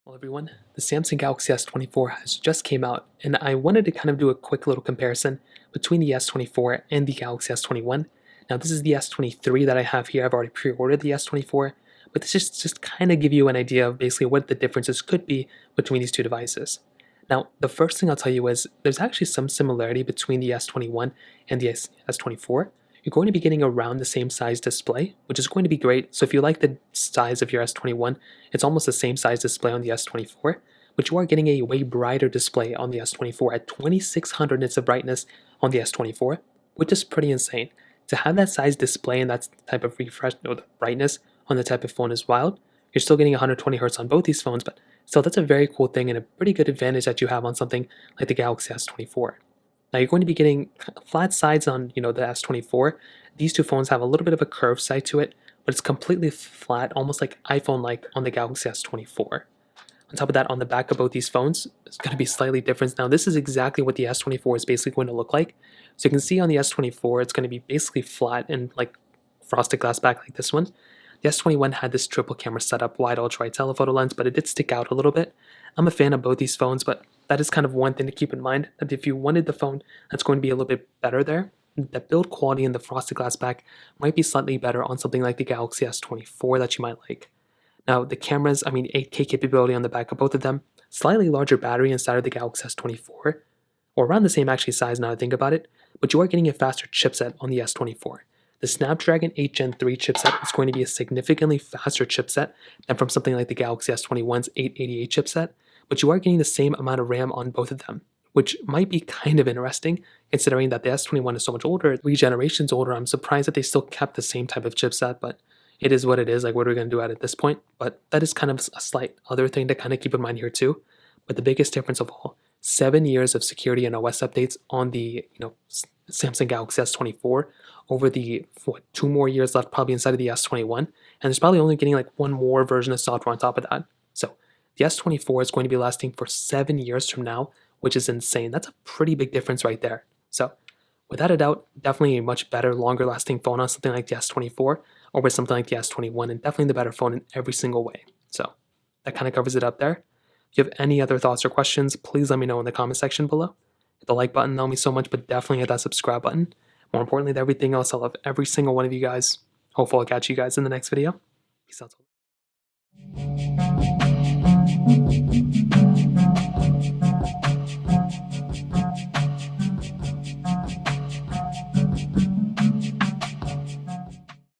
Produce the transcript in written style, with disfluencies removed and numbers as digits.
Well, everyone, the Samsung Galaxy S24 has just came out, and I wanted to kind of do a quick little comparison between the S24 and the Galaxy S21. Now, this is the S23 that I have here. I've already pre-ordered the S24, but this is just kind of give you an idea of basically what the differences could be between these two devices. Now, the first thing I'll tell you is there's actually some similarity between the S21 and the S24. You're going to be getting around the same size display, which is going to be great. So if you like the size of your S21, it's almost the same size display on the S24, but you are getting a way brighter display on the S24 at 2600 nits of brightness on the S24, which is pretty insane. To have that size display and that type of refresh or the brightness on the type of phone is wild. You're still getting 120 Hz on both these phones, but still that's a very cool thing and a pretty good advantage that you have on something like the Galaxy S24. Now you're going to be getting flat sides on, the S24. These two phones have a little bit of a curved side to it, but it's completely flat, almost like iPhone-like on the Galaxy S24. On top of that, on the back of both these phones, it's going to be slightly different. Now this is exactly what the S24 is basically going to look like. So you can see on the S24, it's going to be basically flat and like frosted glass back like this one. The S21 had this triple camera setup, wide ultra-wide telephoto lens, but it did stick out a little bit. I'm a fan of both these phones, but that is kind of one thing to keep in mind, that if you wanted the phone that's going to be a little bit better there, the build quality and the frosted glass back might be slightly better on something like the Galaxy S24 that you might like. Now, the cameras, 8K capability on the back of both of them, slightly larger battery inside of the Galaxy S24, or around the same actually size now that I think about it, but you are getting a faster chipset on the S24. The Snapdragon 8 Gen 3 chipset is going to be a significantly faster chipset than from something like the Galaxy S21's 888 chipset, but you are getting the same amount of RAM on both of them, which might be kind of interesting considering that the S21 is so much older, 3 generations older. I'm surprised that they still kept the same type of chipset, but it is what it is. Like, what are we going to do at this point? But that is kind of a slight other thing to kind of keep in mind here too. But the biggest difference of all, 7 years of security and OS updates on the Samsung Galaxy S24 over the 2 more years left probably inside of the S21, and there's probably only getting like one more version of software on top of that. So the S24 is going to be lasting for 7 years from now, which is insane. That's a pretty big difference right there. So without a doubt, definitely a much better, longer lasting phone on something like the S24 over something like the S21, and definitely the better phone in every single way. So that kind of covers it up there. If you have any other thoughts or questions, please let me know in the comment section below. Hit the like button, that'll mean so much, but definitely hit that subscribe button. More importantly than everything else, I love every single one of you guys. Hopefully I'll catch you guys in the next video. Peace out.